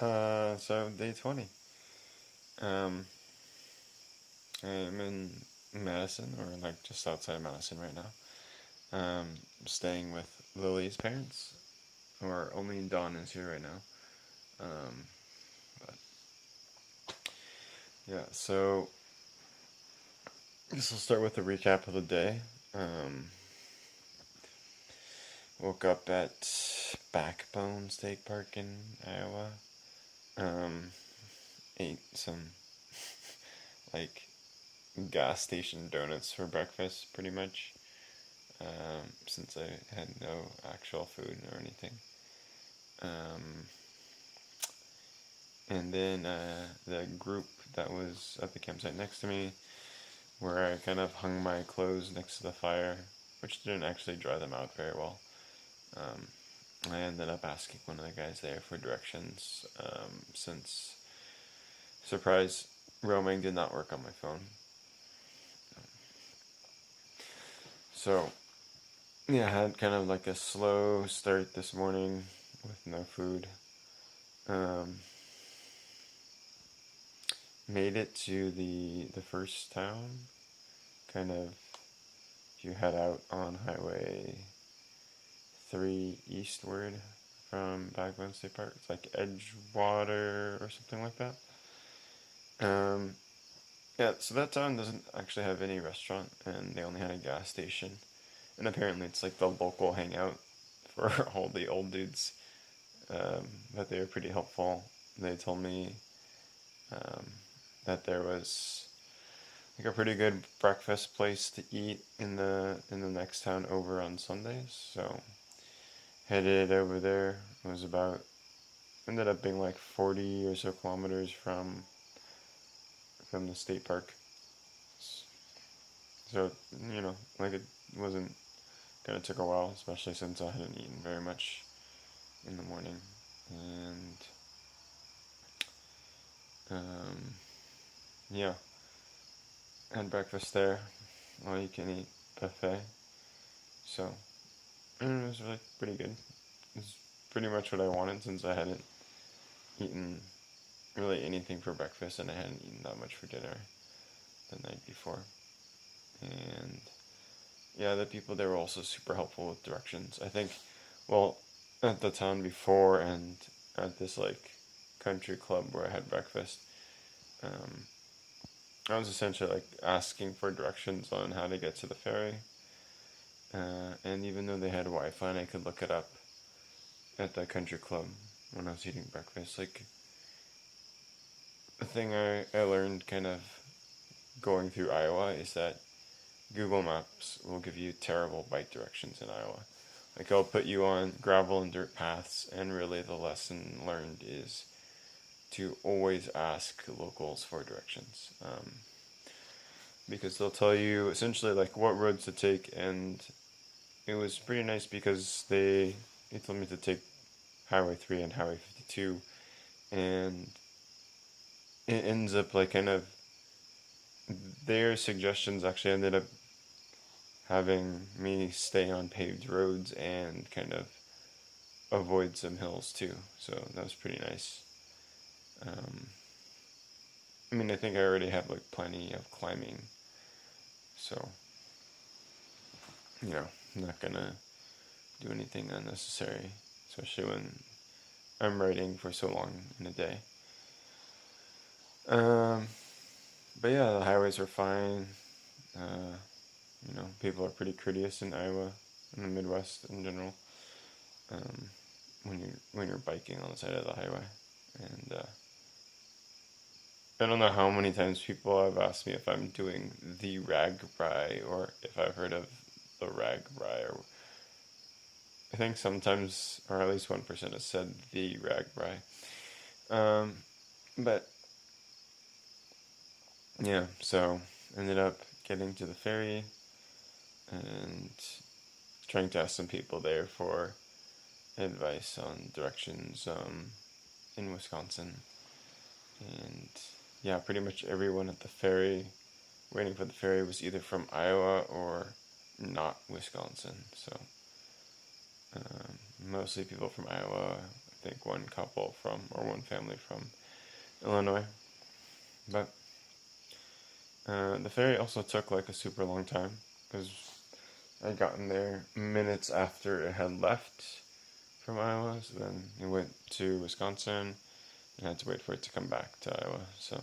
So day 20. Um, I'm in Madison, or like just outside Madison right now. Staying with Lily's parents, or only Dawn is here right now. But yeah, so I guess I'll start with a recap of the day. Um, Woke up at Backbone State Park in Iowa. Um, Ate some like gas station donuts for breakfast, pretty much. Since I had no actual food or anything. Um, and then the group that was at the campsite next to me, where I kind of hung my clothes next to the fire, which didn't actually dry them out very well. Um, I ended up asking one of the guys there for directions, since, surprise, roaming did not work on my phone. So, yeah, I had kind of like a slow start this morning with no food. Um, Made it to the first town. Kind of, if you head out on Highway 3 eastward from Backbone State Park, it's like Edgewater or something like that. Um, yeah, so that town doesn't actually have any restaurant, and they only had a gas station. And apparently, it's like the local hangout for all the old dudes. But they were pretty helpful. They told me um, that there was like a pretty good breakfast place to eat in the next town over on Sundays. So headed over there. It was about ended up being like 40 or so kilometers from the state park. So like it wasn't kind of took a while, especially since I hadn't eaten very much in the morning, and um, yeah, had breakfast there, all you can eat buffet. So it was really pretty good. It was pretty much what I wanted since I hadn't eaten really anything for breakfast and I hadn't eaten that much for dinner the night before. And yeah, the people there were also super helpful with directions. I think, well, at the town before and at this like country club where I had breakfast, um, I was essentially like asking for directions on how to get to the ferry. And even though they had Wi-Fi and I could look it up at the country club when I was eating breakfast, like the thing I learned kind of going through Iowa is that Google Maps will give you terrible bike directions in Iowa. Like it'll put you on gravel and dirt paths, and really the lesson learned is to always ask locals for directions, because they'll tell you essentially like what roads to take. And it was pretty nice because they told me to take Highway 3 and Highway 52, and it ends up like kind of their suggestions actually ended up having me stay on paved roads and kind of avoid some hills too. So that was pretty nice. Um, I mean, I think I already have like plenty of climbing, so I'm not gonna do anything unnecessary, especially when I'm riding for so long in a day. Um, but yeah, the highways are fine. Uh, People are pretty courteous in Iowa, in the Midwest in general. Um, when you're biking on the side of the highway, and I don't know how many times people have asked me if I'm doing the RAGBRAI or if I've heard of the RAGBRAI, or I think sometimes, or at least one person has said the RAGBRAI. But yeah, so ended up getting to the ferry and trying to ask some people there for advice on directions in Wisconsin. And yeah, pretty much everyone at the ferry, waiting for the ferry, was either from Iowa or not Wisconsin. So mostly people from Iowa. I think one couple from, or one family from Illinois. But the ferry also took like a super long time, because I'd gotten there minutes after it had left from Iowa, so then it went to Wisconsin and had to wait for it to come back to Iowa. So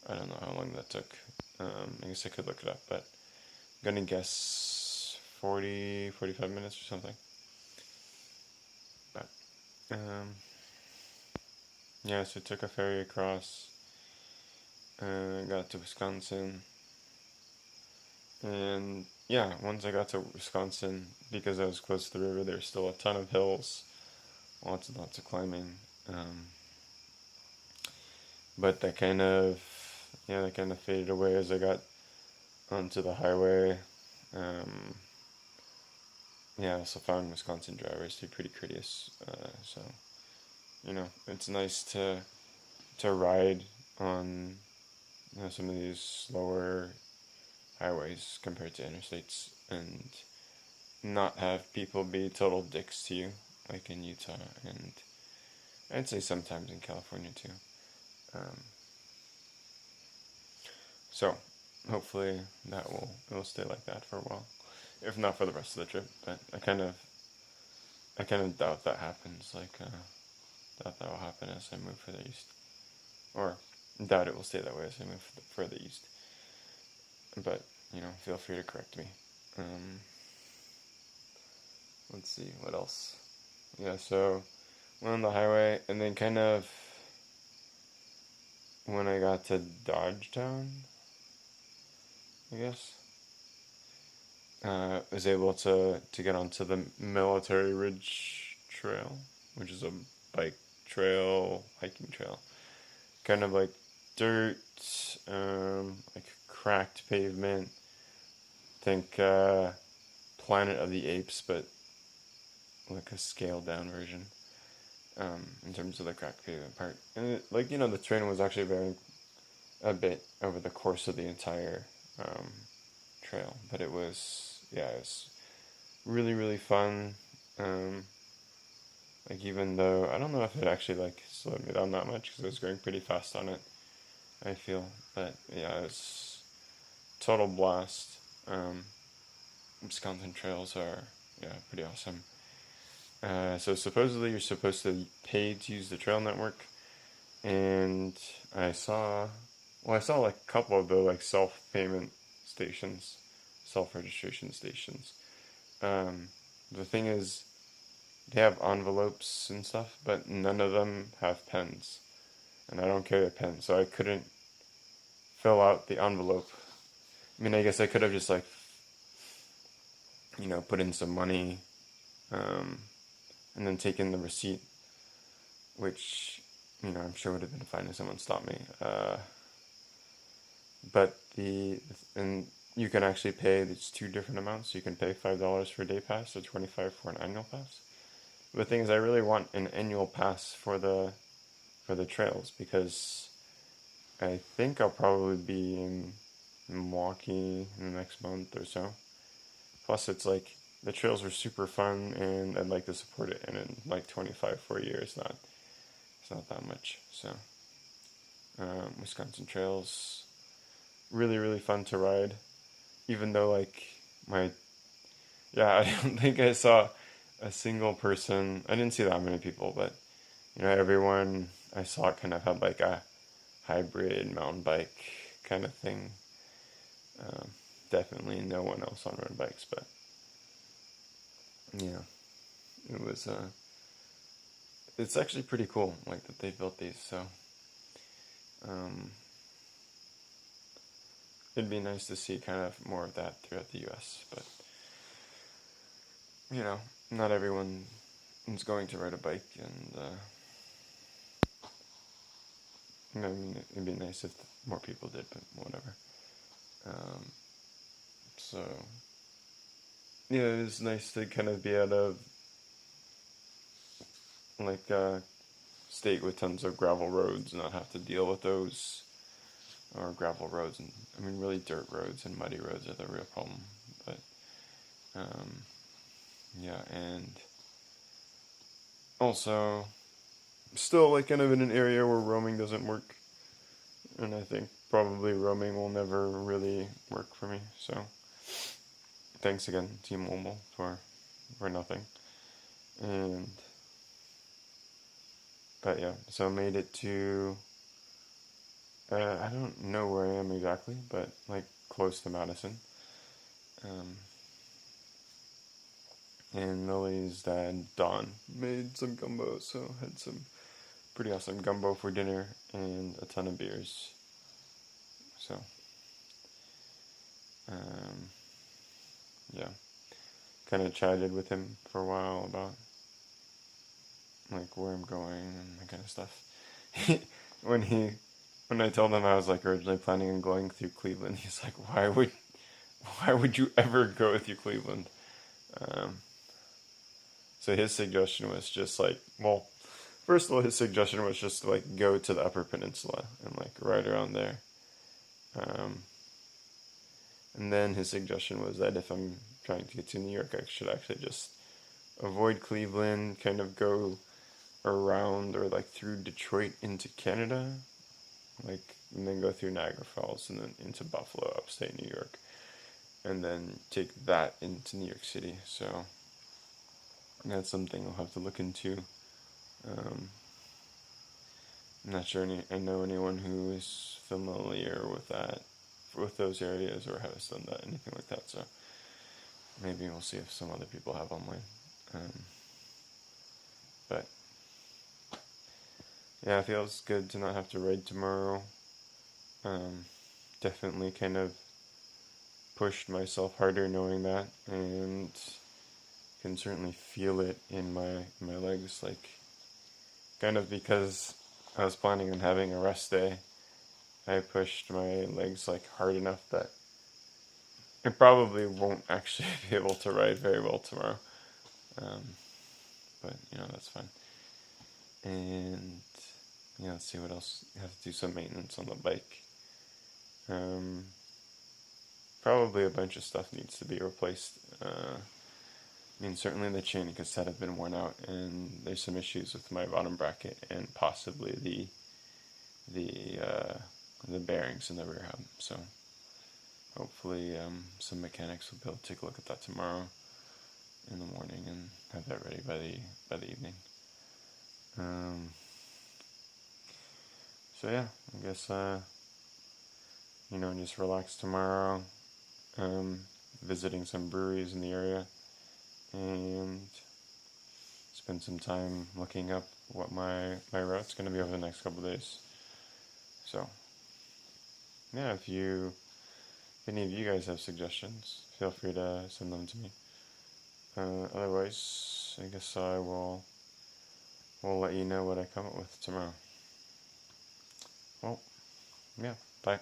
I don't know how long that took. I guess I could look it up, but I'm gonna guess 40, 45 minutes or something. But yeah, so I took a ferry across, got to Wisconsin, and yeah, once I got to Wisconsin, because I was close to the river, there's still a ton of hills, lots of climbing. But that kind of faded away as I got onto the highway. Um, yeah, I also found Wisconsin drivers to be pretty courteous. So it's nice to ride on some of these slower highways compared to interstates, and not have people be total dicks to you, like in Utah, and I'd say sometimes in California too. Um, so hopefully it'll stay like that for a while, if not for the rest of the trip. But I kind of doubt that happens. Doubt that will happen as I move further east, or doubt it will stay that way as I move further east. But feel free to correct me. Let's see what else. Yeah, so went on the highway, and then kind of when I got to Dodgetown, I guess, was able to get onto the Military Ridge Trail, which is a bike trail, hiking trail, kind of like dirt, like cracked pavement. Think Planet of the Apes, but like a scaled down version. In terms of the cracked pavement part, and the train was actually varying a bit over the course of the entire trail, but it was really really fun. Even though I don't know if it actually slowed me down that much, because I was going pretty fast on it, I feel, but yeah, it was total blast. Wisconsin trails are pretty awesome. So supposedly you're supposed to pay to use the trail network, and I saw like a couple of the self-payment stations, self-registration stations. The thing is, they have envelopes and stuff, but none of them have pens, and I don't carry a pen, so I couldn't fill out the envelope. I mean, I guess I could have just put in some money, and then taken the receipt, which I'm sure would have been fine if someone stopped me. But and you can actually pay. It's two different amounts. You can pay $5 for a day pass or $25 for an annual pass. The thing is, I really want an annual pass for the trails, because I think I'll probably be in Milwaukee in the next month or so. Plus, it's the trails are super fun, and I'd like to support it. And in 25 for a year, it's not that much. So, Wisconsin trails, really really fun to ride. Even though I don't think I saw a single person. I didn't see that many people, but everyone I saw kind of had a hybrid mountain bike kind of thing. Definitely no one else on road bikes, but yeah, it was. It's actually pretty cool, that they built these. So, it'd be nice to see kind of more of that throughout the U.S. But not everyone is going to ride a bike, and I mean, it'd be nice if more people did, but whatever. So, yeah, it was nice to kind of be out of a state with tons of gravel roads, and not have to deal with those, or gravel roads, and I mean really dirt roads and muddy roads are the real problem. But yeah, and also, still like kind of in an area where roaming doesn't work, and I think probably roaming will never really work for me. So thanks again, T-Mobile, for nothing. And but yeah, so I made it to I don't know where I am exactly, but like close to Madison. Um, and Lily's dad, Don, made some gumbo, so had some pretty awesome gumbo for dinner and a ton of beers. So, um, yeah, kind of chatted with him for a while about like where I'm going and that kind of stuff. when he when I told him I was like originally planning on going through Cleveland, he's like, why would you ever go through Cleveland? Um, so his suggestion was just like, well, first of all, his suggestion was just to like go to the Upper Peninsula and like right around there. Um, and then his suggestion was that if I'm trying to get to New York, I should actually just avoid Cleveland, kind of go around or like through Detroit into Canada, like and then go through Niagara Falls and then into Buffalo, upstate New York, and then take that into New York City. So that's something I'll have to look into. Um, I'm not sure I know anyone who is familiar with that, with those areas, or has done that, anything like that. So maybe we'll see if some other people have online. Um, but yeah, it feels good to not have to ride tomorrow. Um, Definitely kind of pushed myself harder knowing that, and can certainly feel it in my legs, like kind of because I was planning on having a rest day. I pushed my legs like hard enough that I probably won't actually be able to ride very well tomorrow. Um, but that's fine. And let's see what else. I have to do some maintenance on the bike. Um, Probably a bunch of stuff needs to be replaced. I mean, certainly the chain cassette have been worn out, and there's some issues with my bottom bracket and possibly the bearings in the rear hub. So hopefully, some mechanics will be able to take a look at that tomorrow in the morning and have that ready by the evening. So yeah, I guess just relax tomorrow. Visiting some breweries in the area and spend some time looking up what my route's going to be over the next couple of days. So yeah, if any of you guys have suggestions, feel free to send them to me. Otherwise, I guess will let you know what I come up with tomorrow. Well, yeah, bye.